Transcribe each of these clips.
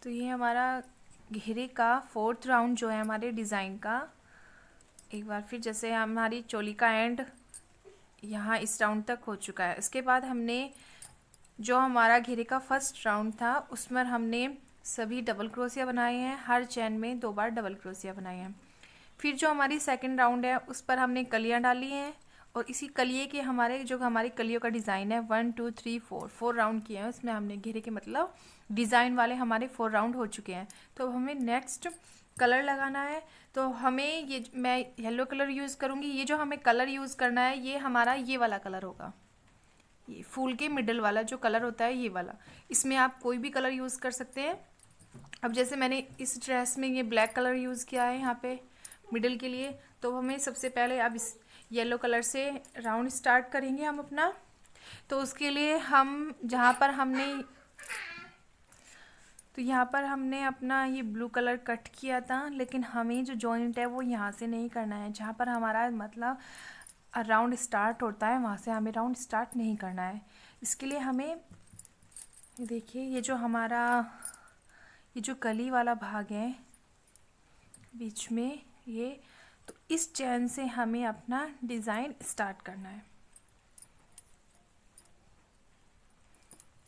तो ये हमारा घेरे का फोर्थ राउंड जो है हमारे डिज़ाइन का, एक बार फिर जैसे हमारी चोली का एंड यहाँ इस राउंड तक हो चुका है। इसके बाद हमने जो हमारा घेरे का फर्स्ट राउंड था उसमें हमने सभी डबल क्रोशिया बनाए हैं, हर चैन में 2 बार डबल क्रोशिया बनाए हैं। फिर जो हमारी सेकंड राउंड है उस पर हमने कलियां डाली हैं और इसी कलिए के हमारी कलियों का डिज़ाइन है 1 2 3 4 राउंड किए हैं। उसमें हमने घेरे के मतलब डिज़ाइन वाले हमारे 4 राउंड हो चुके हैं। तो हमें नेक्स्ट कलर लगाना है। तो हमें ये मैं येलो कलर यूज़ करूँगी। ये जो हमें कलर यूज़ करना है ये हमारा ये वाला कलर होगा, ये फूल के मिडल वाला जो कलर होता है ये वाला। इसमें आप कोई भी कलर यूज़ कर सकते हैं। अब जैसे मैंने इस ड्रेस में ये ब्लैक कलर यूज़ किया है यहाँ पे मिडल के लिए, तो हमें सबसे पहले अब इस येलो कलर से राउंड स्टार्ट करेंगे हम अपना। तो उसके लिए हम यहाँ पर हमने अपना ये ब्लू कलर कट किया था, लेकिन हमें जो जॉइंट है वो यहाँ से नहीं करना है। जहाँ पर हमारा मतलब राउंड स्टार्ट होता है वहाँ से हमें राउंड स्टार्ट नहीं करना है। इसके लिए हमें देखिए ये जो कली वाला भाग है बीच में ये, तो इस चैन से हमें अपना डिज़ाइन स्टार्ट करना है।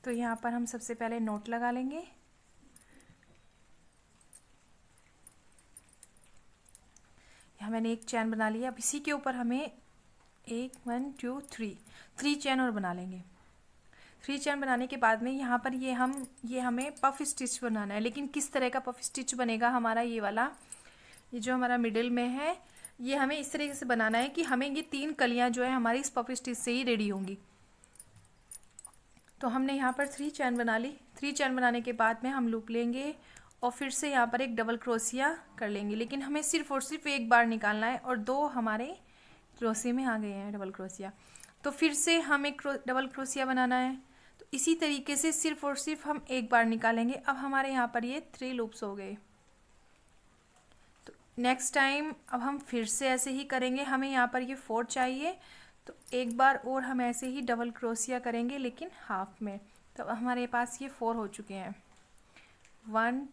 तो यहाँ पर हम सबसे पहले नोट लगा लेंगे। यहाँ मैंने एक चैन बना लिया। अब इसी के ऊपर हमें 1 1 2 3 चैन और बना लेंगे। 3 चैन बनाने के बाद में यहाँ पर ये हमें पफ स्टिच बनाना है। लेकिन किस तरह का पफ स्टिच बनेगा हमारा ये वाला, ये जो हमारा मिडिल में है ये हमें इस तरीके से बनाना है कि हमें ये 3 कलियाँ जो है हमारी इस पफ स्टिच से ही रेडी होंगी। तो हमने यहाँ पर 3 चैन बना ली। 3 चैन बनाने के बाद में हम लूप लेंगे और फिर से यहाँ पर एक डबल क्रोशिया कर लेंगे। लेकिन हमें सिर्फ और सिर्फ एक बार निकालना है और 2 हमारे क्रोशिया में आ गए हैं डबल क्रोशिया। तो फिर से हमें डबल क्रोशिया बनाना है। तो इसी तरीके से सिर्फ और सिर्फ हम एक बार निकालेंगे। अब हमारे यहाँ पर ये 3 लूप्स हो गए। तो नेक्स्ट टाइम अब हम फिर से ऐसे ही करेंगे। हमें यहाँ पर ये 4 चाहिए, तो एक बार और हम ऐसे ही डबल क्रोशिया करेंगे लेकिन हाफ में। तो हमारे पास ये 4 हो चुके हैं, 1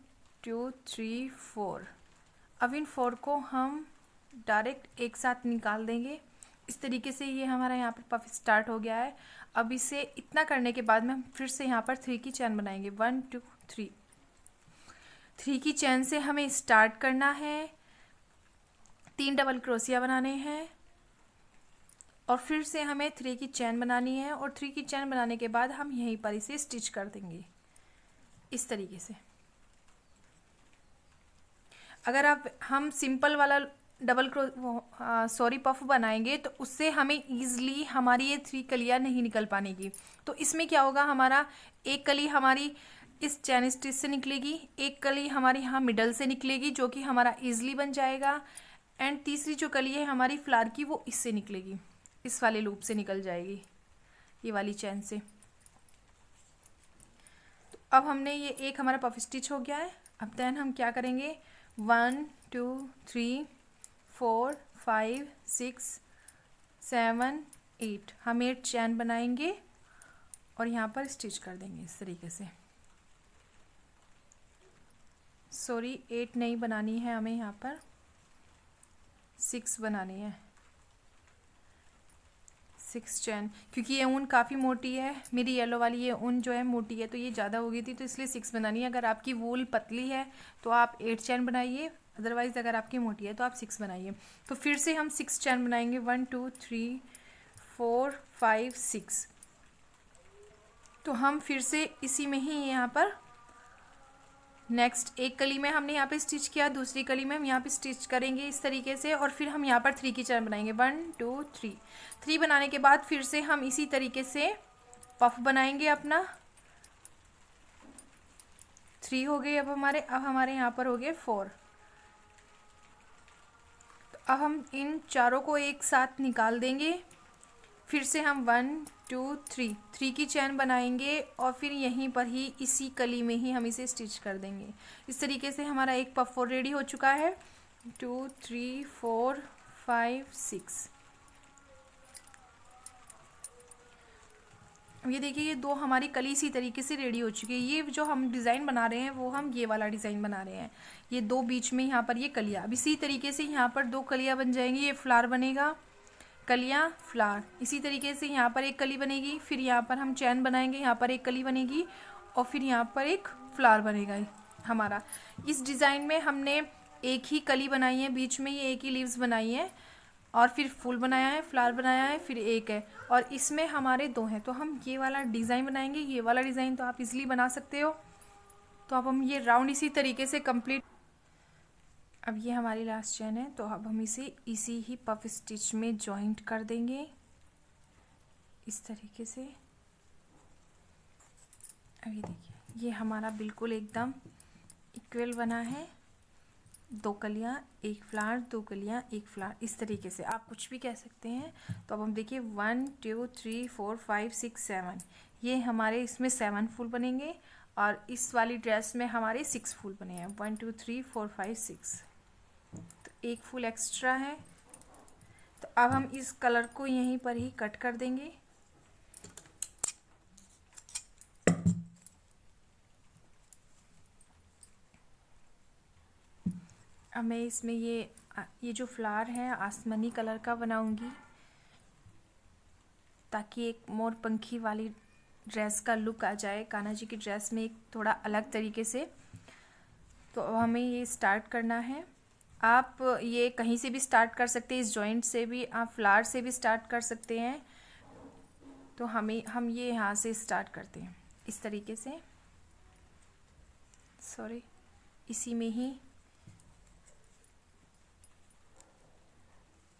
2 3 4। अब इन 4 को हम डायरेक्ट एक साथ निकाल देंगे। इस तरीके से ये हमारा यहाँ पर पफ स्टार्ट हो गया है। अब इसे इतना करने के बाद में हम फिर से यहाँ पर 3 की चैन बनाएंगे, 1 2 3 की चैन से हमें स्टार्ट करना है। 3 डबल क्रोशिया बनाने हैं और फिर से हमें 3 की चैन बनानी है और 3 की चैन बनाने के बाद हम यहीं पर इसे स्टिच कर देंगे इस तरीके से। अगर हम सिंपल वाला पफ बनाएंगे तो उससे हमें ईजिली हमारी ये 3 कलियाँ नहीं निकल पानेगी। तो इसमें क्या होगा, हमारा एक कली हमारी इस चैन स्टिच से निकलेगी, एक कली हमारी यहाँ मिडल से निकलेगी जो कि हमारा ईजिली बन जाएगा, एंड तीसरी जो कली है हमारी फ्लावर की वो इससे निकलेगी, इस वाले लूप से निकल जाएगी ये वाली चैन से। तो अब हमने ये एक हमारा पफ स्टिच हो गया है। अब देन हम क्या करेंगे, 1 2 3 4 5 6 7 8 हम 8 चैन बनाएंगे और यहाँ पर स्टिच कर देंगे इस तरीके से। सॉरी 8 नहीं बनानी है हमें, यहाँ पर 6 बनानी है, 6 चैन, क्योंकि ये ऊन काफ़ी मोटी है। मेरी येलो वाली ये ऊन जो है मोटी है तो ये ज़्यादा हो गई थी, तो इसलिए 6 बनानी है। अगर आपकी वूल पतली है तो आप 8 चैन बनाइए, अदरवाइज़ अगर आपकी मोटी है तो आप 6 बनाइए। तो फिर से हम 6 चैन बनाएंगे, 1 2 3 4 5 6। तो हम फिर से इसी में ही यहाँ पर नेक्स्ट एक कली में हमने यहाँ पे स्टिच किया, दूसरी कली में हम यहाँ पे स्टिच करेंगे इस तरीके से और फिर हम यहाँ पर 3 की चैन बनाएंगे, 1 2 3 बनाने के बाद फिर से हम इसी तरीके से पफ बनाएंगे अपना। 3 हो गए अब हमारे यहाँ पर हो गए 4। तो अब हम इन चारों को एक साथ निकाल देंगे। फिर से हम 1 2 3 की चैन बनाएंगे और फिर यहीं पर ही इसी कली में ही हम इसे स्टिच कर देंगे। इस तरीके से हमारा एक पफ 4 रेडी हो चुका है। 2 3 4 5 6। अब ये देखिए, ये दो हमारी कली इसी तरीके से रेडी हो चुकी है। ये जो हम डिज़ाइन बना रहे हैं वो हम ये वाला डिज़ाइन बना रहे हैं। ये दो बीच में यहाँ पर ये कलियाँ, अब इसी तरीके से यहाँ पर दो कलियाँ बन जाएंगी। ये फ्लावर बनेगा, कलियाँ, फ्लावर। इसी तरीके से यहाँ पर एक कली बनेगी, फिर यहाँ पर हम चैन बनाएंगे, यहाँ पर एक कली बनेगी और फिर यहाँ पर एक फ्लावर बनेगा हमारा। इस डिज़ाइन में हमने एक ही कली बनाई है, बीच में ये एक ही लीव्स बनाई है, और फिर फूल बनाया है, फ्लावर बनाया है, फिर एक है, और इसमें हमारे दो हैं। तो हम ये वाला डिज़ाइन बनाएंगे। ये वाला डिज़ाइन तो आप इजीली बना सकते हो। तो अब हम ये राउंड इसी तरीके से कंप्लीट। अब ये हमारी लास्ट चेन है, तो अब हम इसे इसी ही पफ स्टिच में जॉइंट कर देंगे इस तरीके से। अब ये देखिए, ये हमारा बिल्कुल एकदम इक्वल बना है। दो कलियाँ, एक फ्लावर, दो कलियाँ, एक फ्लावर, इस तरीके से आप कुछ भी कह सकते हैं। तो अब हम देखिए 1 2 3 4 5 6 7, ये हमारे इसमें 7 फूल बनेंगे, और इस वाली ड्रेस में हमारे 6 फूल बने हैं। 1 2 3 4 5 6, तो एक फूल एक्स्ट्रा है। तो अब हम इस कलर को यहीं पर ही कट कर देंगे। अब मैं इसमें ये जो फ्लावर है आसमानी कलर का बनाऊंगी, ताकि एक मोर पंखी वाली ड्रेस का लुक आ जाए कान्हा जी की ड्रेस में, एक थोड़ा अलग तरीके से। तो अब हमें ये स्टार्ट करना है। आप ये कहीं से भी स्टार्ट कर सकते हैं, इस जॉइंट से भी, आप फ्लावर से भी स्टार्ट कर सकते हैं। तो हम ये यहाँ से स्टार्ट करते हैं इस तरीके से, सॉरी, इसी में ही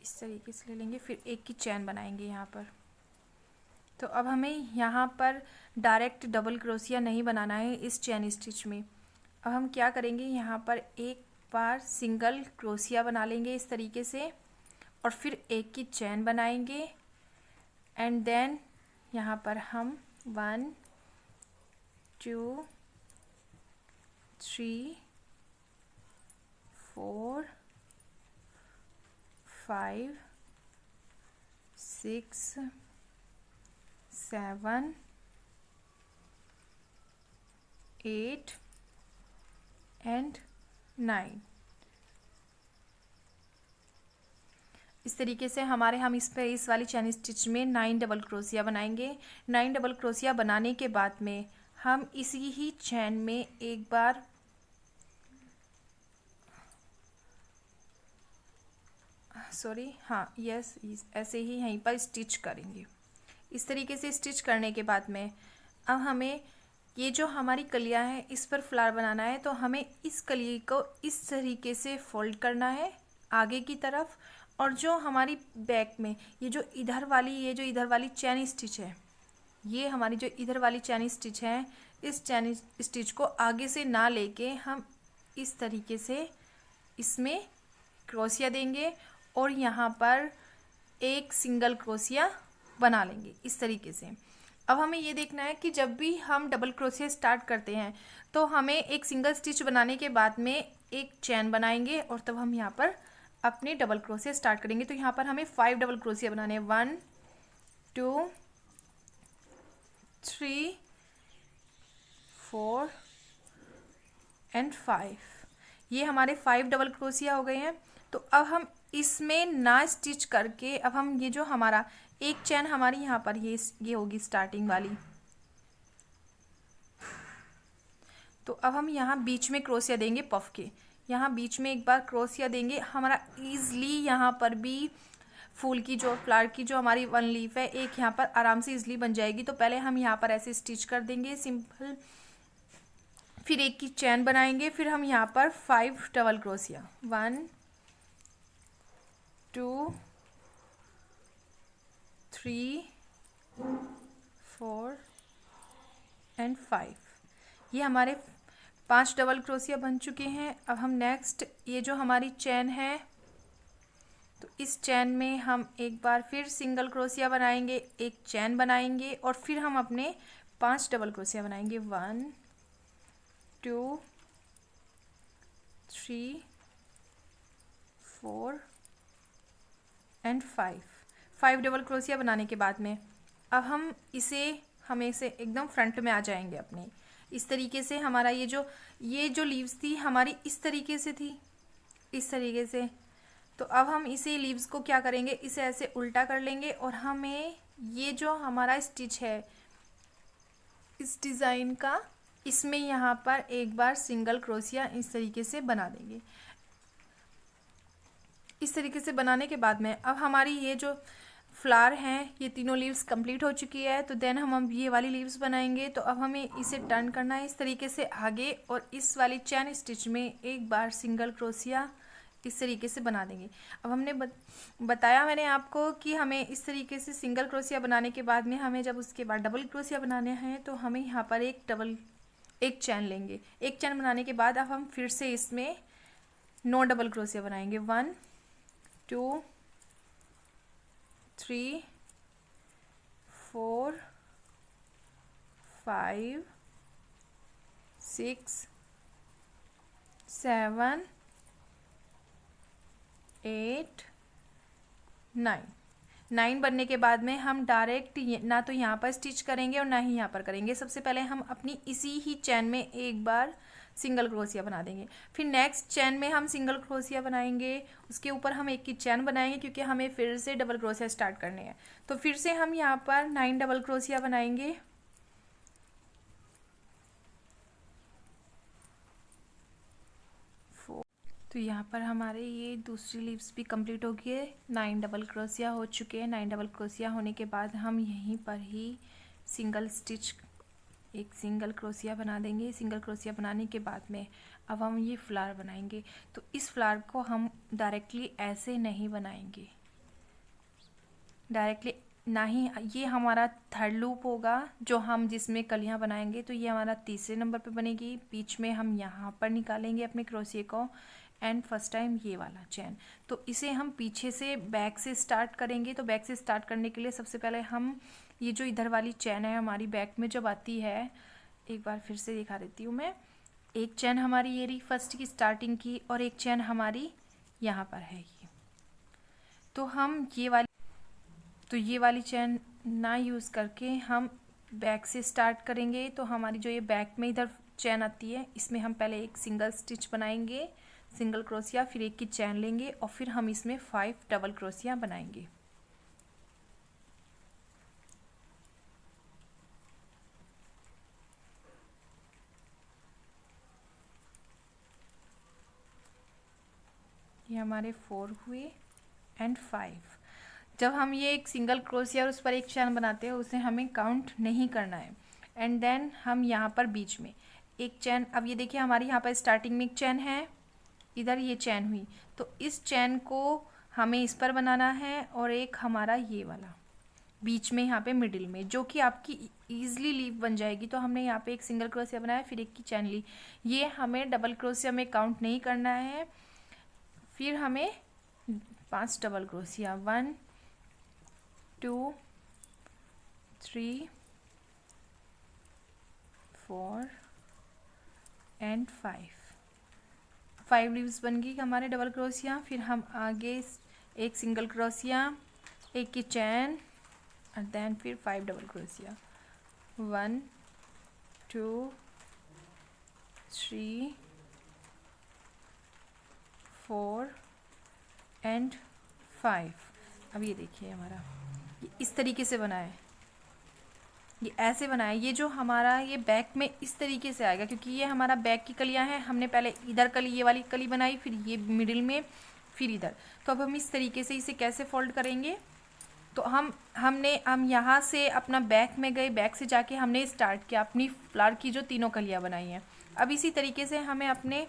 इस तरीके से ले लेंगे, फिर एक की चैन बनाएंगे यहाँ पर। तो अब हमें यहाँ पर डायरेक्ट डबल क्रोशिया नहीं बनाना है इस चैन स्टिच में। अब हम क्या करेंगे, यहाँ पर एक बार सिंगल क्रोशिया बना लेंगे इस तरीके से, और फिर एक की चैन बनाएंगे, एंड देन यहाँ पर हम 1 2 3 4 5 6 7 8 एंड 9, इस तरीके से हम इस वाली चैन स्टिच में 9 डबल क्रोशिया बनाएंगे। 9 डबल क्रोशिया बनाने के बाद में हम इसी ही चैन में एक बार ऐसे ही यहीं पर स्टिच करेंगे। इस तरीके से स्टिच करने के बाद में अब हमें ये जो हमारी कलियां हैं इस पर फ्लावर बनाना है। तो हमें इस कली को इस तरीके से फोल्ड करना है आगे की तरफ, और जो हमारी बैक में ये जो इधर वाली चैन स्टिच है, ये हमारी जो इधर वाली चैन स्टिच है, इस चैन स्टिच को आगे से ना लेके हम इस तरीके से इसमें क्रोशिया देंगे, और यहाँ पर एक सिंगल क्रोशिया बना लेंगे इस तरीके से। अब हमें ये देखना है कि जब भी हम डबल क्रोशिया स्टार्ट करते हैं तो हमें एक सिंगल स्टिच बनाने के बाद में एक चैन बनाएंगे, और तब हम यहाँ पर अपने डबल क्रोशिया स्टार्ट करेंगे। तो यहाँ पर हमें 5 डबल क्रोशिया बनाने हैं, 1 2 3 4 एंड 5, ये हमारे 5 डबल क्रोशिया हो गए हैं। तो अब हम इसमें ना स्टिच करके, अब हम ये जो हमारा एक चैन हमारी यहाँ पर ये होगी स्टार्टिंग वाली, तो अब हम यहाँ बीच में क्रोशिया देंगे पफ के, यहाँ बीच में एक बार क्रोशिया देंगे। हमारा ईजली यहाँ पर भी फूल की जो फ्लावर की जो हमारी 1 लीफ है, एक यहाँ पर आराम से ईजली बन जाएगी। तो पहले हम यहाँ पर ऐसे स्टिच कर देंगे सिंपल, फिर एक की चैन बनाएंगे, फिर हम यहाँ पर 5 डबल क्रोशिया, 1 2 3 4 एंड 5, ये हमारे 5 डबल क्रोशिया बन चुके हैं। अब हम नेक्स्ट ये जो हमारी चैन है, तो इस चैन में हम एक बार फिर सिंगल क्रोशिया बनाएंगे, एक चैन बनाएंगे, और फिर हम अपने 5 डबल क्रोशिया बनाएंगे, 1 2 3 4 एंड 5 डबल क्रोशिया बनाने के बाद में अब हम इसे हम इसे एकदम फ्रंट में आ जाएंगे अपने। इस तरीके से हमारा ये जो लीव्स थी हमारी इस तरीके से थी, इस तरीके से। तो अब हम इसे लीव्स को क्या करेंगे, इसे ऐसे उल्टा कर लेंगे और हमें ये जो हमारा स्टिच है इस डिज़ाइन का, इसमें यहाँ पर एक बार सिंगल क्रोशिया इस तरीके से बना देंगे। इस तरीके से बनाने के बाद में अब हमारी ये जो फ्लावर हैं ये तीनों लीव्स कंप्लीट हो चुकी है। तो देन हम ये वाली लीव्स बनाएंगे। तो अब हमें इसे टर्न करना है इस तरीके से आगे, और इस वाली चैन स्टिच में एक बार सिंगल क्रोशिया इस तरीके से बना देंगे। अब हमने बताया मैंने आपको कि हमें इस तरीके से सिंगल क्रोशिया बनाने के बाद में हमें जब उसके बाद डबल क्रोशिया बनाने हैं तो हमें यहाँ पर एक चैन लेंगे। एक चैन बनाने के बाद अब हम फिर से इसमें 9 डबल क्रोशिया बनाएंगे। 1 2 3 4 5 6 7 8 9 बनने के बाद में हम डायरेक्ट ना तो यहाँ पर स्टिच करेंगे और ना ही यहाँ पर करेंगे। सबसे पहले हम अपनी इसी ही चैन में एक बार सिंगल क्रोशिया बना देंगे। फिर नेक्स्ट चैन में हम सिंगल क्रोशिया बनाएंगे, उसके ऊपर हम एक की चैन बनाएंगे क्योंकि हमें फिर से डबल क्रोशिया स्टार्ट करने हैं। तो फिर से हम यहाँ पर 9 डबल क्रोशिया बनाएंगे। तो यहाँ पर हमारे ये दूसरी लीव्स भी कंप्लीट हो गई है। 9 डबल क्रोशिया हो चुके हैं। 9 डबल क्रोशिया होने के बाद हम यहीं पर ही सिंगल स्टिच एक सिंगल क्रोशिया बना देंगे। सिंगल क्रोशिया बनाने के बाद में अब हम ये फ्लावर बनाएंगे। तो इस फ्लावर को हम डायरेक्टली ऐसे नहीं बनाएंगे, डायरेक्टली ना ही। ये हमारा थर्ड लूप होगा जो हम जिसमें कलियां बनाएंगे। तो ये हमारा तीसरे नंबर पे बनेगी। बीच में हम यहाँ पर निकालेंगे अपने क्रोशिया को एंड फर्स्ट टाइम ये वाला चैन। तो इसे हम पीछे से बैक से स्टार्ट करेंगे। तो बैक से स्टार्ट करने के लिए सबसे पहले हम ये जो इधर वाली चैन है हमारी बैक में जब आती है, एक बार फिर से दिखा देती हूँ मैं। एक चैन हमारी ये रही फर्स्ट की स्टार्टिंग की, और एक चैन हमारी यहाँ पर है ये। तो हम ये वाली चैन ना यूज़ करके हम बैक से स्टार्ट करेंगे। तो हमारी जो ये बैक में इधर चैन आती है इसमें हम पहले एक सिंगल स्टिच बनाएंगे, सिंगल क्रोशिया, फिर एक की चैन लेंगे और फिर हम इसमें 5 डबल क्रोशिया बनाएंगे। ये हमारे 4 हुए एंड 5। जब हम ये एक सिंगल क्रोशिया और उस पर एक चैन बनाते हैं उसे हमें काउंट नहीं करना है। एंड देन हम यहाँ पर बीच में एक चैन, अब ये देखिए हमारी यहाँ पर स्टार्टिंग में एक चैन है, इधर ये चैन हुई। तो इस चैन को हमें इस पर बनाना है और एक हमारा ये वाला बीच में यहाँ पे मिडिल में, जो कि आपकी ईजिली लीव बन जाएगी। तो हमने यहाँ पे एक सिंगल क्रोशिया बनाया, फिर एक की चैन ली। ये हमें डबल क्रोशिया में काउंट नहीं करना है। फिर हमें 5 डबल क्रोशिया, 1 2 3 4 एंड 5 लीव्स बन गई हमारे डबल क्रोशिया। फिर हम आगे एक सिंगल क्रोशिया, एक की चैन और देन फिर 5 डबल क्रोशिया, 1 2 3 4 एंड 5। अब ये देखिए हमारा ये इस तरीके से बना है, ये ऐसे बना है। ये जो हमारा ये बैक में इस तरीके से आएगा क्योंकि ये हमारा बैक की कलियां हैं। हमने पहले इधर कली, ये वाली कली बनाई, फिर ये मिडिल में, फिर इधर। तो अब हम इस तरीके से इसे कैसे फोल्ड करेंगे, तो हम यहाँ से अपना बैक में गए, बैक से जाके हमने स्टार्ट किया अपनी फ्लावर की जो तीनों कलियां बनाई हैं। अब इसी तरीके से हमें अपने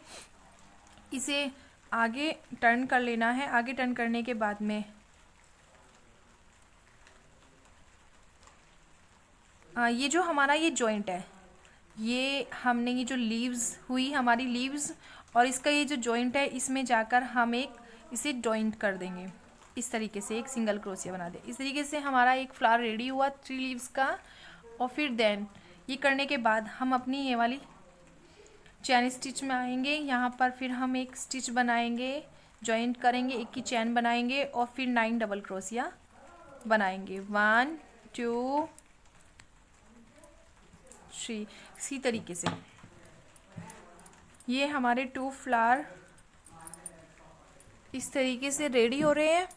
इसे आगे टर्न कर लेना है। आगे टर्न करने के बाद में ये जो हमारा ये जॉइंट है, ये हमने ये जो लीव्स हुई हमारी लीव्स और इसका ये जो जॉइंट है इसमें जाकर हम एक इसे जॉइंट कर देंगे। इस तरीके से एक सिंगल क्रोशिया बना दे। इस तरीके से हमारा एक फ्लावर रेडी हुआ 3 लीव्स का। और फिर देन ये करने के बाद हम अपनी ये वाली चैन स्टिच में आएंगे। यहाँ पर फिर हम एक स्टिच बनाएंगे, जॉइंट करेंगे, एक की चैन बनाएंगे और फिर 9 डबल क्रोशिया बनाएंगे। 1 2 3 इसी तरीके से। ये हमारे 2 फ्लावर इस तरीके से रेडी हो रहे हैं।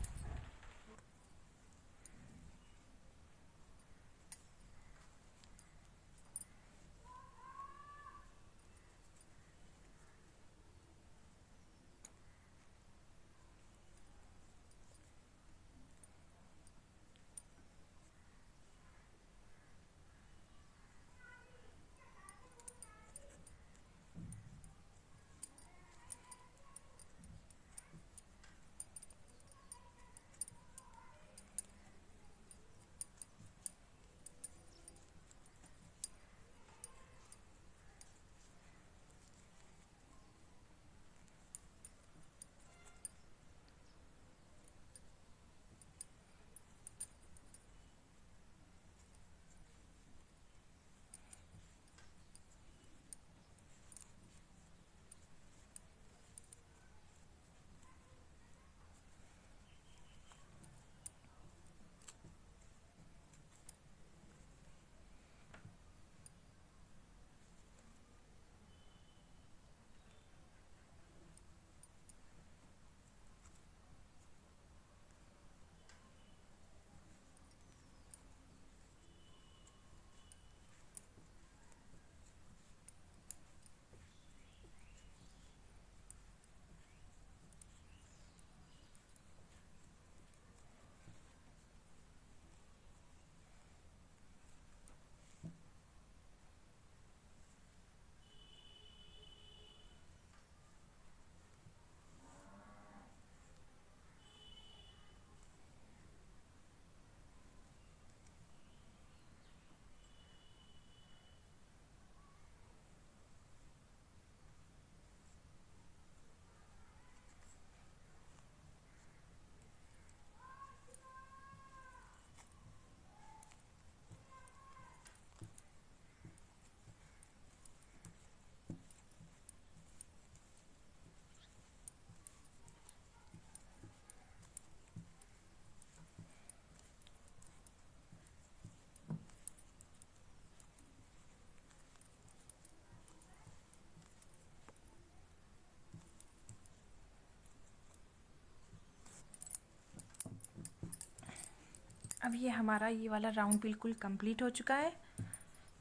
अब ये हमारा ये वाला राउंड बिल्कुल कंप्लीट हो चुका है।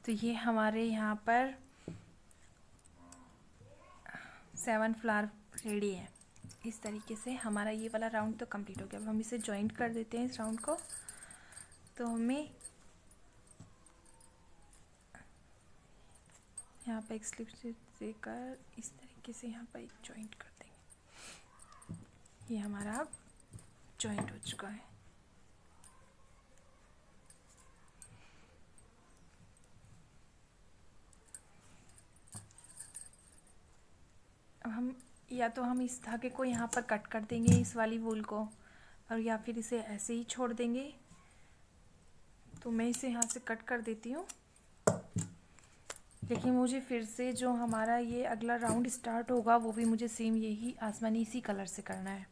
तो ये हमारे यहाँ पर 7 फ्लावर रेडी है। इस तरीके से हमारा ये वाला राउंड तो कंप्लीट हो गया। अब हम इसे जॉइंट कर देते हैं इस राउंड को। तो हमें यहाँ पर एक स्लिप देकर इस तरीके से यहाँ पर एक जॉइंट कर देंगे। ये हमारा अब जॉइंट हो चुका है। अब हम या तो हम इस धागे को यहाँ पर कट कर देंगे, इस वाली वूल को, और या फिर इसे ऐसे ही छोड़ देंगे। तो मैं इसे यहाँ से कट कर देती हूँ। देखिए मुझे फिर से जो हमारा ये अगला राउंड स्टार्ट होगा वो भी मुझे सेम यही आसमानी इसी कलर से करना है।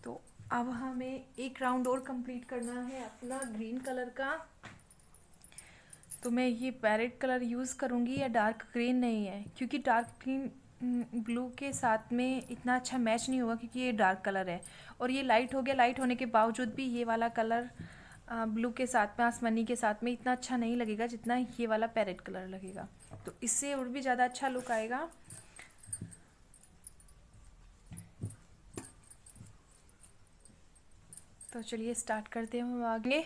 तो अब हमें एक राउंड और कंप्लीट करना है अपना ग्रीन कलर का। तो मैं ये पैरेट कलर यूज़ करूँगी, या डार्क ग्रीन नहीं है, क्योंकि डार्क ग्रीन ब्लू के साथ में इतना अच्छा मैच नहीं होगा, क्योंकि ये डार्क कलर है और ये लाइट हो गया। लाइट होने के बावजूद भी ये वाला कलर ब्लू के साथ में, आसमानी के साथ में इतना अच्छा नहीं लगेगा जितना ये वाला पैरेट कलर लगेगा। तो इससे और भी ज़्यादा अच्छा लुक आएगा। तो चलिए स्टार्ट करते हैं हम आगे।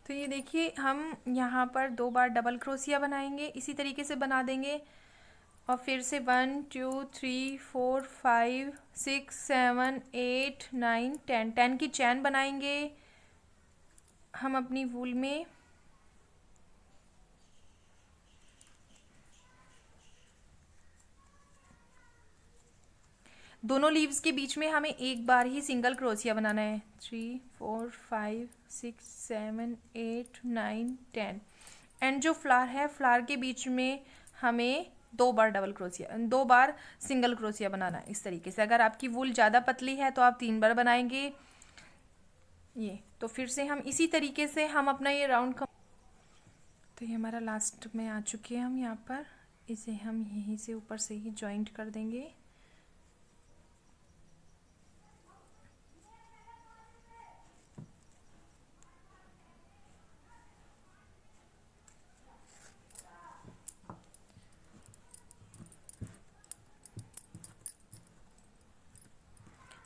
तो ये देखिए हम यहाँ पर 2 बार डबल क्रोशिया बनाएंगे, इसी तरीके से बना देंगे। और फिर से 1 2 3 4 5 6 7 8 9 10 की चैन बनाएंगे हम अपनी वूल में। दोनों लीव्स के बीच में हमें एक बार ही सिंगल क्रोशिया बनाना है। 3 4 5 6 7 8 9 10। एंड जो फ्लावर है, फ्लावर के बीच में हमें 2 बार डबल क्रोशिया, 2 बार सिंगल क्रोशिया बनाना है। इस तरीके से अगर आपकी वूल ज़्यादा पतली है तो आप 3 बार बनाएंगे, ये तो फिर से हम इसी तरीके से हम अपना ये राउंड तो ये हमारा लास्ट में आ चुके हैं हम यहाँ पर। इसे हम यहीं से ऊपर से ही जॉइंट कर देंगे।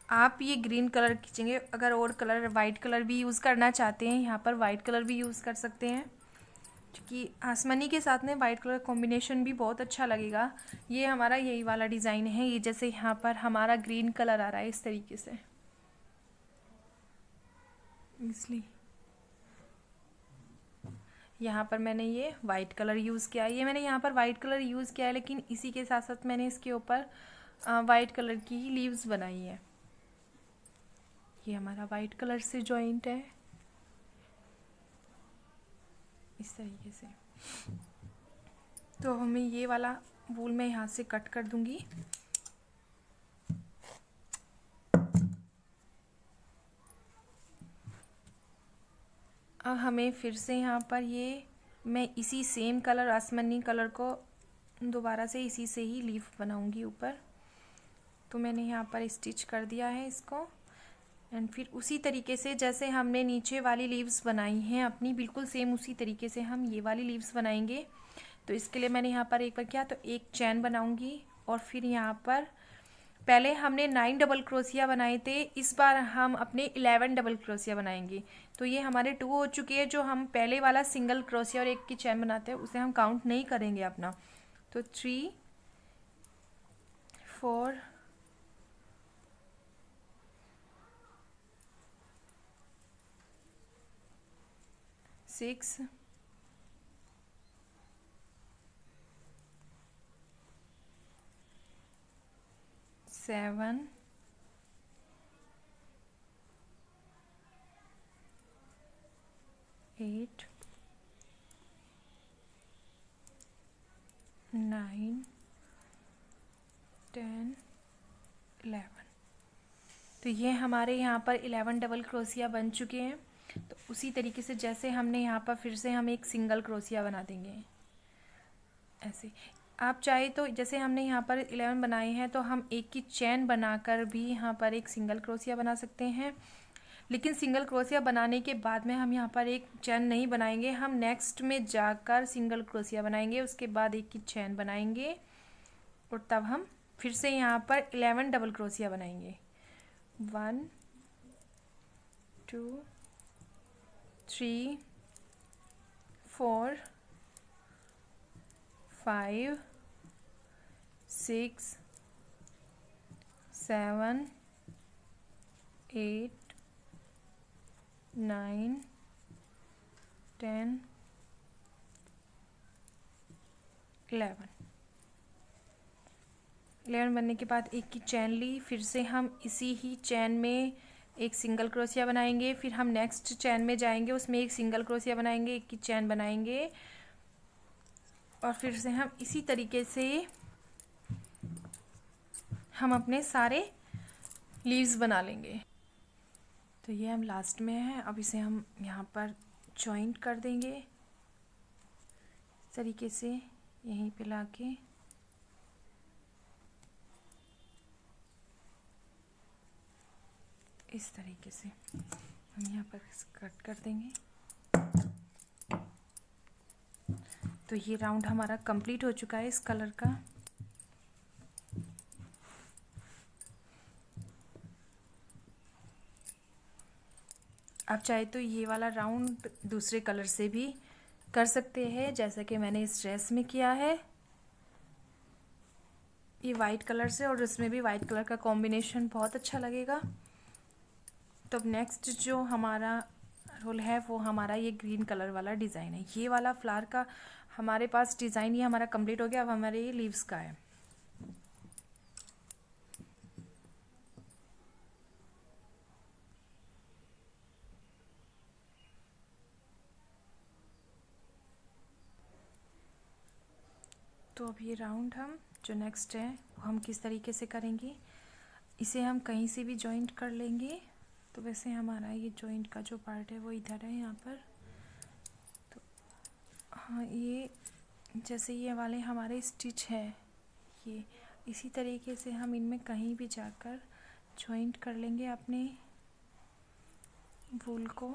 आप ये ग्रीन कलर खींचेंगे, अगर और कलर वाइट कलर भी यूज़ करना चाहते हैं यहाँ पर वाइट कलर भी यूज़ कर सकते हैं, क्योंकि आसमानी के साथ में वाइट कलर कॉम्बिनेशन भी बहुत अच्छा लगेगा। ये हमारा यही वाला डिज़ाइन है, ये जैसे यहाँ पर हमारा ग्रीन कलर आ रहा है इस तरीके से, इसलिए यहाँ पर मैंने ये वाइट कलर यूज़ किया है। ये मैंने यहाँ पर वाइट कलर यूज़ किया है, लेकिन इसी के साथ साथ मैंने इसके ऊपर वाइट कलर की लीव्स बनाई है। ये हमारा वाइट कलर से जॉइंट है इस तरीके से। तो हमें ये वाला वूल मैं यहाँ से कट कर दूंगी। अब हमें फिर से यहाँ पर ये मैं इसी सेम कलर आसमानी कलर को दोबारा से इसी से ही लीफ बनाऊंगी ऊपर। तो मैंने यहाँ पर स्टिच कर दिया है इसको, एंड फिर उसी तरीके से जैसे हमने नीचे वाली लीव्स बनाई हैं अपनी, बिल्कुल सेम उसी तरीके से हम ये वाली लीव्स बनाएंगे। तो इसके लिए मैंने यहाँ पर एक बार किया तो एक चैन बनाऊंगी, और फिर यहाँ पर पहले हमने 9 डबल क्रोशिया बनाए थे, इस बार हम अपने 11 डबल क्रोशिया बनाएंगे। तो ये हमारे 2 हो चुके हैं। जो हम पहले वाला सिंगल क्रोशिया और एक की चैन बनाते हैं उसे हम काउंट नहीं करेंगे अपना। तो 3 4 6 7 8 9 10 11। तो ये हमारे यहाँ पर 11 डबल क्रोशिया बन चुके हैं। तो उसी तरीके से जैसे हमने यहाँ पर फिर से हम एक सिंगल क्रोशिया बना देंगे ऐसे। आप चाहे तो जैसे हमने यहाँ पर 11 बनाए हैं तो हम एक की चैन बनाकर भी यहाँ पर एक सिंगल क्रोशिया बना सकते हैं, लेकिन सिंगल क्रोशिया बनाने के बाद में हम यहाँ पर एक चैन नहीं बनाएंगे, हम नेक्स्ट में जाकर सिंगल क्रोशिया बनाएंगे, उसके बाद एक की चैन बनाएंगे और तब हम फिर से यहाँ पर 11 डबल क्रोशिया बनाएंगे। 1 2 3 4 5 6 7 8 9 10 11 बनने के बाद एक की चैन ली, फिर से हम इसी ही चैन में एक सिंगल क्रोशिया बनाएंगे, फिर हम नेक्स्ट चैन में जाएंगे, उसमें एक सिंगल क्रोशिया बनाएंगे, एक की चैन बनाएंगे, और फिर से हम इसी तरीके से हम अपने सारे लीव्स बना लेंगे। तो ये हम लास्ट में है, अब इसे हम यहाँ पर जॉइंट कर देंगे इस तरीके से यहीं पे लाके। इस तरीके से हम यहाँ पर कट कर देंगे। तो ये राउंड हमारा कंप्लीट हो चुका है इस कलर का। आप चाहे तो ये वाला राउंड दूसरे कलर से भी कर सकते हैं, जैसा कि मैंने इस ड्रेस में किया है, ये वाइट कलर से, और इसमें भी वाइट कलर का कॉम्बिनेशन बहुत अच्छा लगेगा। तो अब नेक्स्ट जो हमारा रोल है वो हमारा ये ग्रीन कलर वाला डिज़ाइन है। ये वाला फ्लावर का हमारे पास डिज़ाइन ये हमारा कंप्लीट हो गया। अब हमारे ये लीव्स का है। तो अब ये राउंड हम जो नेक्स्ट है वो हम किस तरीके से करेंगे, इसे हम कहीं से भी जॉइंट कर लेंगे तो वैसे हमारा ये जॉइंट का जो पार्ट है वो इधर है यहाँ पर। तो हाँ, ये जैसे ये वाले हमारे स्टिच है, ये इसी तरीके से हम इनमें कहीं भी जाकर जॉइंट कर लेंगे अपने वूल को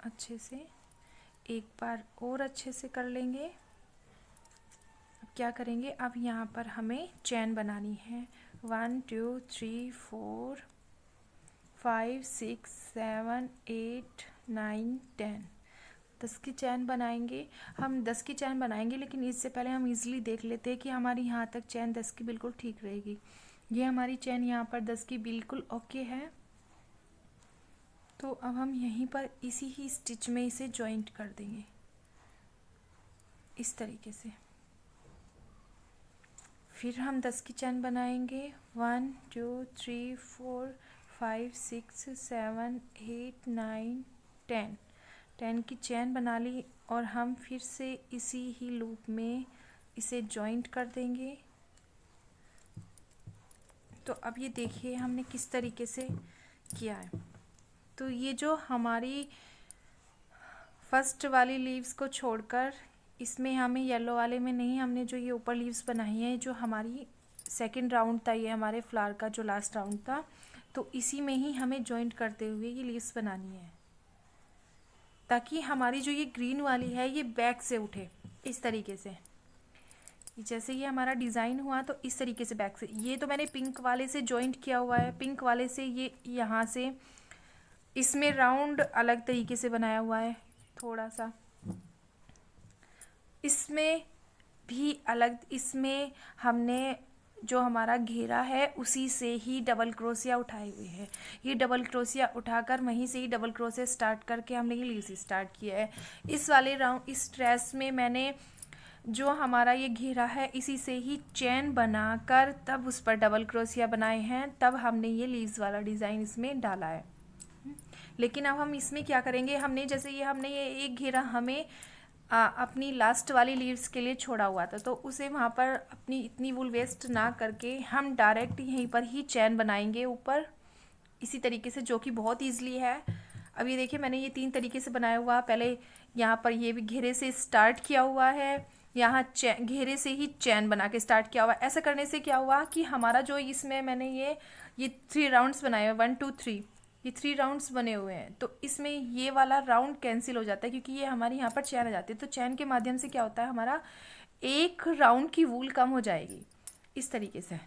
अच्छे से। एक बार और अच्छे से कर लेंगे। अब क्या करेंगे, अब यहाँ पर हमें चैन बनानी है। 1 2 3 4 5 6 7 8 9 10, 10 की चैन बनाएंगे। हम 10 की चैन बनाएंगे, लेकिन इससे पहले हम इजीली देख लेते हैं कि हमारी यहाँ तक चैन 10 की बिल्कुल ठीक रहेगी। ये हमारी चैन यहाँ पर 10 की बिल्कुल ओके है। तो अब हम यहीं पर इसी ही स्टिच में इसे जॉइंट कर देंगे इस तरीके से। फिर हम 10 की चैन बनाएंगे। 1 2 3 4 5 6 7 8 9 10, 10 की चैन बना ली और हम फिर से इसी ही लूप में इसे जॉइंट कर देंगे। तो अब ये देखिए हमने किस तरीके से किया है। तो ये जो हमारी फर्स्ट वाली लीव्स को छोड़कर इसमें हमें येलो वाले में नहीं, हमने जो ये ऊपर लीव्स बनाई हैं, जो हमारी सेकंड राउंड था, ये हमारे फ्लावर का जो लास्ट राउंड था, तो इसी में ही हमें जॉइंट करते हुए ये लीव्स बनानी है, ताकि हमारी जो ये ग्रीन वाली है ये बैक से उठे इस तरीके से। जैसे ये हमारा डिज़ाइन हुआ तो इस तरीके से बैक से, ये तो मैंने पिंक वाले से जॉइंट किया हुआ है, पिंक वाले से ये यहाँ से इसमें राउंड अलग तरीके से बनाया हुआ है थोड़ा सा, इसमें भी अलग, इसमें हमने जो हमारा घेरा है उसी से ही डबल क्रोशिया उठाए हुए हैं। ये डबल क्रोशिया उठाकर वहीं से ही डबल क्रोशिया स्टार्ट करके हमने ये लीव्स स्टार्ट किया है। इस वाले राउंड इस ड्रेस में मैंने जो हमारा ये घेरा है इसी से ही चैन बनाकर तब उस पर डबल क्रोशिया बनाए हैं, तब हमने ये लीव्स वाला डिज़ाइन इसमें डाला है। लेकिन अब हम इसमें क्या करेंगे, हमने जैसे ये हमने ये एक घेरा हमें अपनी लास्ट वाली लीव्स के लिए छोड़ा हुआ था, तो उसे वहाँ पर अपनी इतनी वूल वेस्ट ना करके हम डायरेक्ट यहीं पर ही चैन बनाएंगे ऊपर इसी तरीके से, जो कि बहुत ईजिली है। अब ये देखिए मैंने ये 3 तरीके से बनाया हुआ, पहले यहाँ पर ये भी घेरे से स्टार्ट किया हुआ है, यहाँ घेरे से ही चैन बना के स्टार्ट किया हुआ। ऐसा करने से क्या हुआ कि हमारा जो इसमें मैंने ये 3 राउंड्स बनाए हुए, 1 2 3, ये 3 राउंड्स बने हुए हैं, तो इसमें ये वाला राउंड कैंसिल हो जाता है क्योंकि ये हमारी यहाँ पर चैन आ जाती है। तो चैन के माध्यम से क्या होता है, हमारा एक राउंड की वूल कम हो जाएगी इस तरीके से।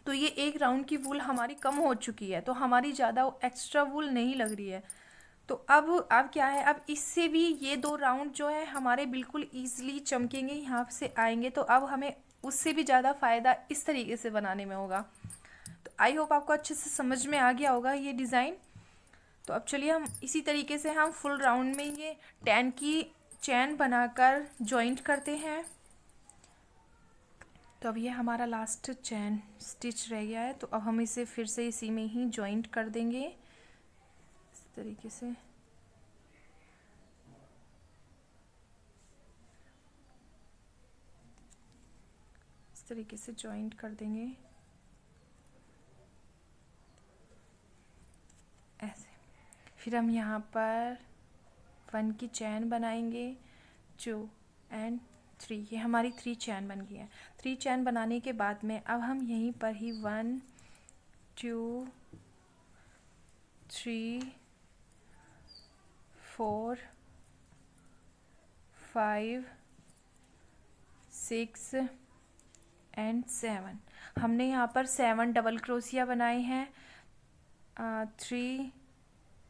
तो ये एक राउंड की वूल हमारी कम हो चुकी है, तो हमारी ज़्यादा एक्स्ट्रा वूल नहीं लग रही है। तो अब क्या है, अब इससे भी ये 2 राउंड जो है हमारे बिल्कुल ईजिली चमकेंगे, यहाँ से आएंगे। तो अब हमें उससे भी ज़्यादा फ़ायदा इस तरीके से बनाने में होगा। तो आई होप आपको अच्छे से समझ में आ गया होगा ये डिज़ाइन। तो अब चलिए हम इसी तरीके से हम फुल राउंड में ये 10 की चैन बनाकर जॉइंट करते हैं। तो अब ये हमारा लास्ट चैन स्टिच रह गया है, तो अब हम इसे फिर से इसी में ही जॉइंट कर देंगे इस तरीके से। इस तरीके से जॉइंट कर देंगे ऐसे। फिर हम यहाँ पर 1 की चैन बनाएंगे, 2 एंड 3, ये हमारी 3 चैन बन गई है। 3 चैन बनाने के बाद में अब हम यहीं पर ही 1 2 3 4 5 6 एंड 7, हमने यहाँ पर 7 डबल क्रोशिया बनाए हैं। 3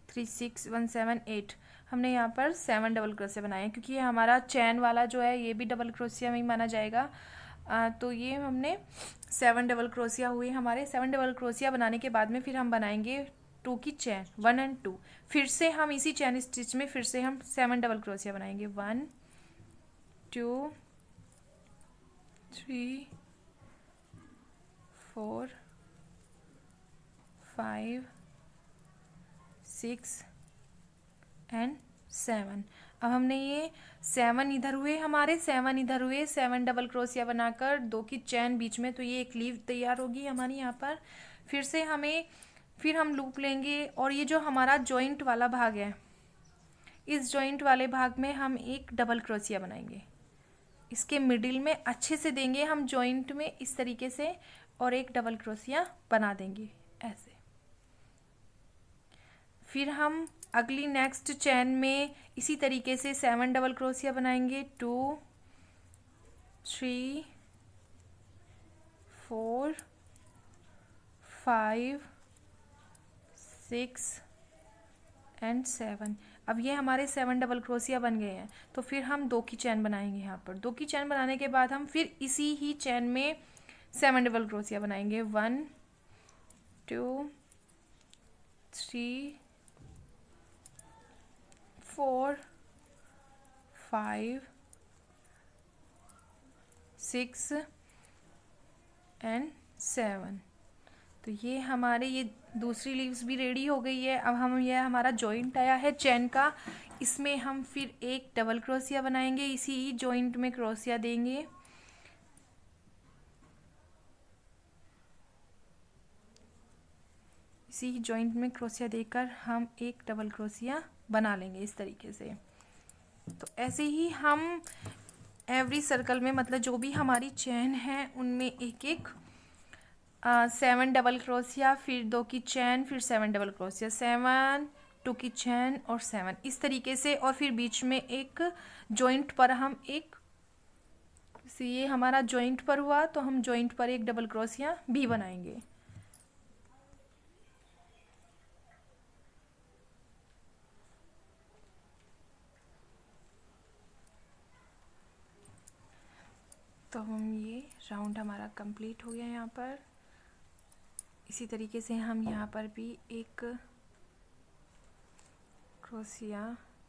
3 6 1 7 8, हमने यहाँ पर 7 डबल क्रोशिया बनाए हैं, क्योंकि ये हमारा चैन वाला जो है ये भी डबल क्रोशिया में ही माना जाएगा। तो ये हमने 7 डबल क्रोशिया हुए हमारे। 7 डबल क्रोशिया बनाने के बाद में फिर हम बनाएंगे 2 की चैन, 1 एंड 2, फिर से हम इसी चैन स्टिच में फिर से हम 7 डबल क्रोशिया बनाएंगे। 1 2 3 4 5 6 एंड 7। अब हमने ये 7 इधर हुए, हमारे 7 इधर हुए, 7 डबल क्रोशिया बनाकर 2 की चैन बीच में, तो ये एक लीव तैयार होगी हमारी यहाँ पर। फिर हम लूप लेंगे और ये जो हमारा जॉइंट वाला भाग है, इस जॉइंट वाले भाग में हम एक डबल क्रोशिया बनाएंगे, इसके मिडिल में अच्छे से देंगे हम जॉइंट में इस तरीके से, और एक डबल क्रोशिया बना देंगे ऐसे। फिर हम अगली नेक्स्ट चैन में इसी तरीके से 7 डबल क्रोशिया बनाएंगे, 2 3 4 5 6 एंड 7। अब ये हमारे 7 डबल क्रोशिया बन गए हैं। तो फिर हम 2 की चैन बनाएंगे यहाँ पर। 2 की चैन बनाने के बाद हम फिर इसी ही चैन में 7 डबल क्रोशिया बनाएंगे, 1 2 3 4 5 6 एंड 7। तो ये हमारे ये दूसरी लीव्स भी रेडी हो गई है। अब हम ये हमारा जॉइंट आया है चैन का, इसमें हम फिर एक डबल क्रोशिया बनाएंगे, इसी जॉइंट में क्रोशिया देंगे, इसी जॉइंट में क्रोशिया देकर हम एक डबल क्रोशिया बना लेंगे इस तरीके से। तो ऐसे ही हम एवरी सर्कल में, मतलब जो भी हमारी चैन है उनमें एक एक 7 डबल क्रोशिया, फिर 2 की चैन, फिर 7 डबल क्रोशिया, 7 2 की चैन और 7 इस तरीके से। और फिर बीच में एक जॉइंट पर हम एक, ये हमारा जॉइंट पर हुआ तो हम जॉइंट पर एक डबल क्रोशिया भी बनाएंगे। तो हम ये राउंड हमारा कंप्लीट हो गया यहाँ पर। इसी तरीके से हम यहाँ पर भी एक क्रोशिया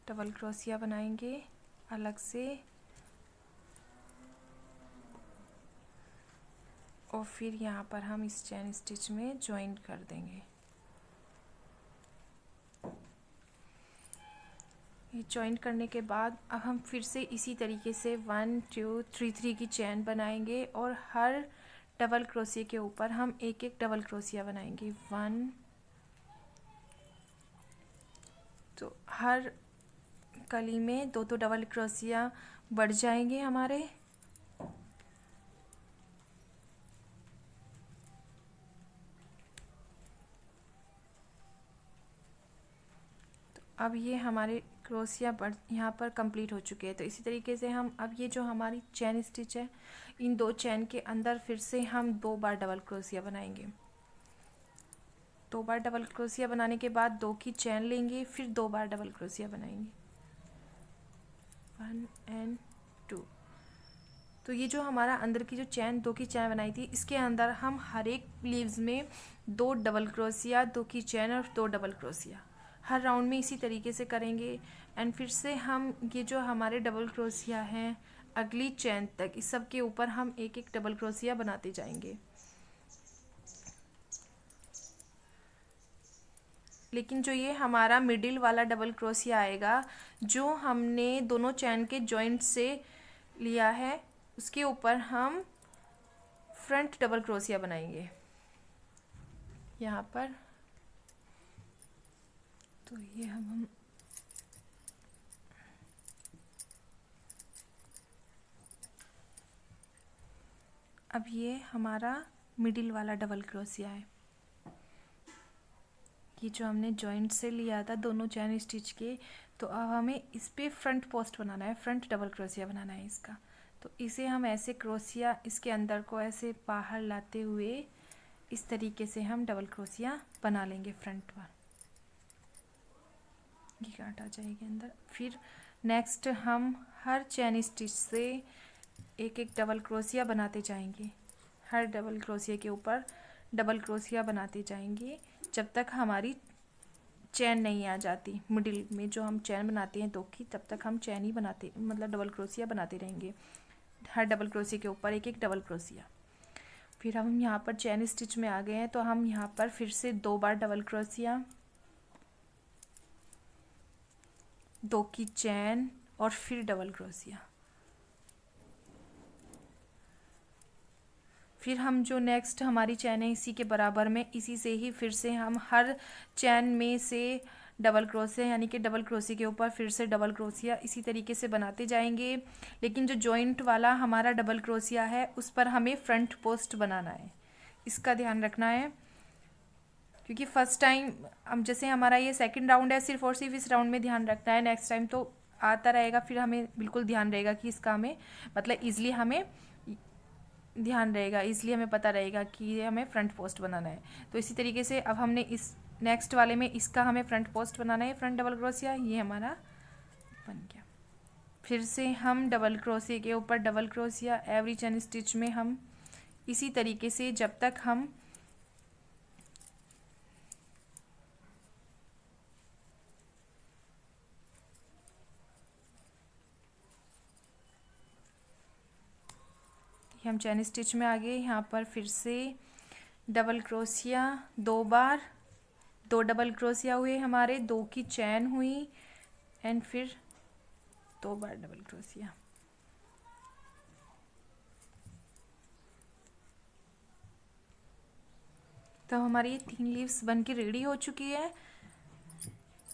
डबल क्रोशिया बनाएंगे अलग से, और फिर यहाँ पर हम इस चैन स्टिच में ज्वाइन कर देंगे। ये ज्वाइन करने के बाद अब हम फिर से इसी तरीके से 1 2 3 3 की चैन बनाएंगे, और हर डबल क्रोशिया के ऊपर हम एक एक डबल क्रोशिया बनाएंगे, 1। तो हर कली में 2 2 डबल क्रोशिया बढ़ जाएंगे हमारे। तो अब ये हमारे क्रोशिया यहाँ पर कंप्लीट हो चुके हैं। तो इसी तरीके से हम अब ये जो हमारी चैन स्टिच है, इन 2 चैन के अंदर फिर से हम 2 बार डबल क्रोशिया बनाएंगे। 2 बार डबल क्रोशिया बनाने के बाद 2 की चैन लेंगे, फिर 2 बार डबल क्रोशिया बनाएंगे, 1 एंड 2। तो ये जो हमारा अंदर की जो चैन 2 की चैन बनाई थी, इसके अंदर हम हर एक लीव्स में 2 डबल क्रोशिया, 2 की चैन और 2 डबल क्रोशिया हर राउंड में इसी तरीके से करेंगे। एंड फिर से हम ये जो हमारे डबल क्रोशिया हैं अगली चैन तक, इस सब के ऊपर हम एक एक डबल क्रोशिया बनाते जाएंगे। लेकिन जो ये हमारा मिडिल वाला डबल क्रोशिया आएगा, जो हमने दोनों चैन के जॉइंट से लिया है, उसके ऊपर हम फ्रंट डबल क्रोशिया बनाएंगे यहाँ पर। तो ये हम अब ये हमारा मिडिल वाला डबल क्रोशिया है, ये जो हमने जॉइंट से लिया था दोनों चैन स्टिच के। तो अब हमें इस पे फ्रंट पोस्ट बनाना है, फ्रंट डबल क्रोशिया बनाना है इसका। तो इसे हम ऐसे क्रोशिया इसके अंदर को ऐसे बाहर लाते हुए इस तरीके से हम डबल क्रोशिया बना लेंगे फ्रंट पर, ये गांठ आ जाएगी अंदर। फिर नेक्स्ट हम हर चैन स्टिच से एक एक डबल क्रोशिया बनाते जाएंगे, हर डबल क्रोशिया के ऊपर डबल क्रोशिया बनाते जाएंगे जब तक हमारी चैन नहीं आ जाती। मिडिल में जो हम चैन बनाते हैं 2 की, तब तक हम चैन ही बनाते, मतलब डबल क्रोशिया बनाते रहेंगे, हर डबल क्रोशिया के ऊपर एक एक डबल क्रोशिया। फिर हम यहाँ पर चैन स्टिच में आ गए हैं, तो हम यहाँ पर फिर से 2 बार डबल क्रोशिया, 2 की चैन और फिर डबल क्रोशिया। फिर हम जो नेक्स्ट हमारी चैन है इसी के बराबर में, इसी से ही फिर से हम हर चैन में से डबल क्रोशिया यानी कि डबल क्रोशिया के ऊपर फिर से डबल क्रोशिया इसी तरीके से बनाते जाएंगे। लेकिन जो जॉइंट वाला हमारा डबल क्रोशिया है उस पर हमें फ्रंट पोस्ट बनाना है, इसका ध्यान रखना है। क्योंकि फर्स्ट टाइम हम जैसे हमारा ये सेकंड राउंड है, सिर्फ और सिर्फ इस राउंड में ध्यान रखना है, नेक्स्ट टाइम तो आता रहेगा, फिर हमें बिल्कुल ध्यान रहेगा कि इसका हमें मतलब ईजिली हमें ध्यान रहेगा, इसलिए हमें पता रहेगा कि ये हमें फ्रंट पोस्ट बनाना है। तो इसी तरीके से अब हमने इस नेक्स्ट वाले में इसका हमें फ्रंट पोस्ट बनाना है, फ्रंट डबल क्रोशिया ये हमारा बन गया। फिर से हम डबल क्रोशिया के ऊपर double crochet every chain stitch में हम इसी तरीके से जब तक हम चैन स्टिच में आ गए। यहाँ पर फिर से डबल क्रोशिया 2 बार, 2 डबल क्रोशिया हुए हमारे, 2 की चैन हुई एंड फिर 2 बार डबल क्रोशिया। तो हमारी ये 3 लीव्स बन के रेडी हो चुकी है।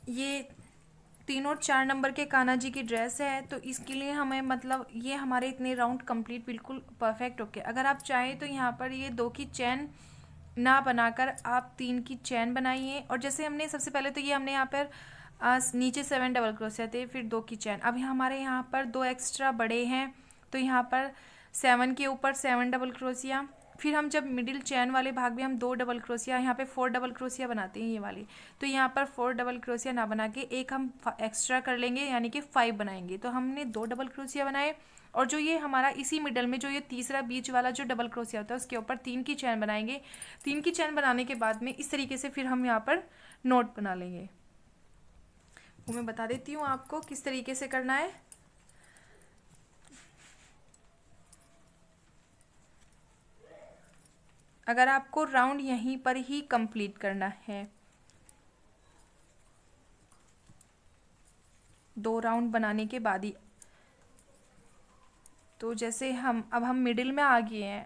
ये 3 और 4 नंबर के कान्हा जी की ड्रेस है, तो इसके लिए हमें मतलब ये हमारे इतने राउंड कंप्लीट बिल्कुल परफेक्ट ओके। अगर आप चाहें तो यहाँ पर ये 2 की चैन ना बनाकर आप 3 की चैन बनाइए। और जैसे हमने सबसे पहले तो ये हमने यहाँ पर नीचे 7 डबल क्रोशिया थे, फिर 2 की चैन। अब हमारे यहाँ पर 2 एक्स्ट्रा बड़े हैं, तो यहाँ पर 7 के ऊपर 7 डबल क्रोशिया। फिर हम जब मिडिल चैन वाले भाग में हम 2 डबल क्रोशिया, यहाँ पे 4 डबल क्रोशिया बनाते हैं ये वाली, तो यहाँ पर 4 डबल क्रोशिया ना बना के एक हम एक्स्ट्रा कर लेंगे यानी कि 5 बनाएंगे। तो हमने 2 डबल क्रोशिया बनाए और जो ये हमारा इसी मिडल में जो ये तीसरा बीच वाला जो डबल क्रोशिया होता है उसके ऊपर 3 की चैन बनाएंगे। 3 की चैन बनाने के बाद में इस तरीके से फिर हम यहाँ पर नोट बना लेंगे। वो मैं बता देती हूँ आपको किस तरीके से करना है। अगर आपको राउंड यहीं पर ही कंप्लीट करना है, 2 राउंड बनाने के बाद ही, तो जैसे अब हम मिडिल में आ गए हैं,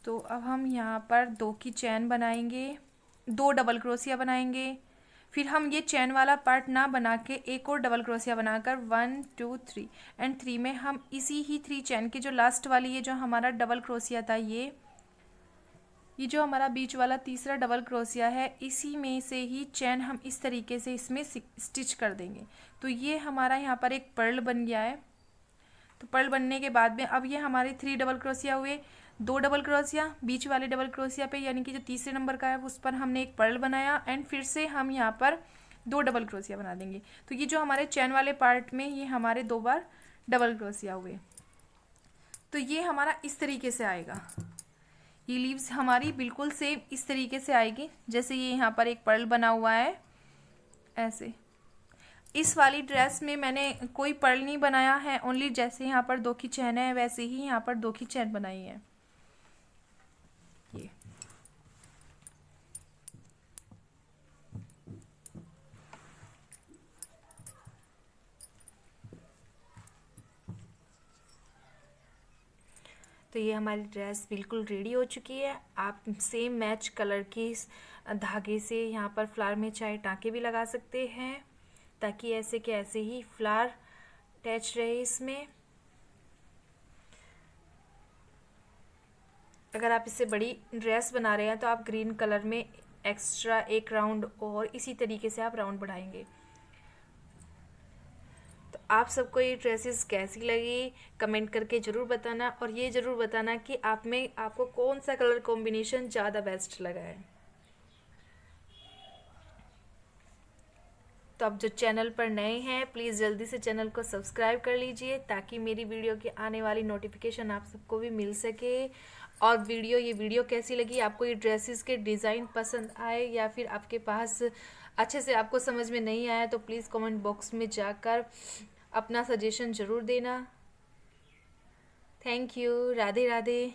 तो अब हम यहाँ पर 2 की चैन बनाएंगे, 2 डबल क्रोशिया बनाएंगे। फिर हम ये चैन वाला पार्ट ना बना के एक और डबल क्रोशिया बनाकर 1 2 3 एंड 3 में हम इसी ही 3 चैन के जो लास्ट वाली ये जो हमारा डबल क्रोशिया था, ये जो हमारा बीच वाला तीसरा डबल क्रोशिया है, इसी में से ही चैन हम इस तरीके से इसमें स्टिच कर देंगे। तो ये हमारा यहाँ पर एक पर्ल बन गया है। तो पर्ल बनने के बाद में अब ये हमारे 3 डबल क्रोशिया हुए, 2 डबल क्रोशिया बीच वाले डबल क्रोशिया पे यानी कि जो तीसरे नंबर का है उस पर हमने एक पर्ल बनाया एंड फिर से हम यहाँ पर 2 डबल क्रोशिया बना देंगे। तो ये जो हमारे चैन वाले पार्ट में ये हमारे 2 बार डबल क्रोशिया हुए। तो ये हमारा इस तरीके से आएगा। ये लीव्स हमारी बिल्कुल सेम इस तरीके से आएगी जैसे ये यहाँ पर एक पर्ल बना हुआ है ऐसे। इस वाली ड्रेस में मैंने कोई पर्ल नहीं बनाया है, ओनली जैसे यहाँ पर 2 की चैन है वैसे ही यहाँ पर 2 की चैन बनाई है ये। तो ये हमारी ड्रेस बिल्कुल रेडी हो चुकी है। आप सेम मैच कलर की धागे से यहाँ पर फ्लावर में चाहे टाँके भी लगा सकते हैं ताकि ऐसे के ऐसे ही फ्लावर अटैच रहे इसमें। अगर आप इससे बड़ी ड्रेस बना रहे हैं तो आप ग्रीन कलर में एक्स्ट्रा एक राउंड और इसी तरीके से आप राउंड बढ़ाएंगे। तो आप सबको ये ड्रेसेस कैसी लगी कमेंट करके ज़रूर बताना और ये ज़रूर बताना कि आपको कौन सा कलर कॉम्बिनेशन ज़्यादा बेस्ट लगा है। तो आप जो चैनल पर नए हैं प्लीज़ जल्दी से चैनल को सब्सक्राइब कर लीजिए ताकि मेरी वीडियो की आने वाली नोटिफिकेशन आप सबको भी मिल सके। और ये वीडियो कैसी लगी, आपको ये ड्रेसेस के डिज़ाइन पसंद आए या फिर आपके पास अच्छे से आपको समझ में नहीं आया तो प्लीज़ कमेंट बॉक्स में जाकर अपना सजेशन ज़रूर देना। Thank you. राधे राधे।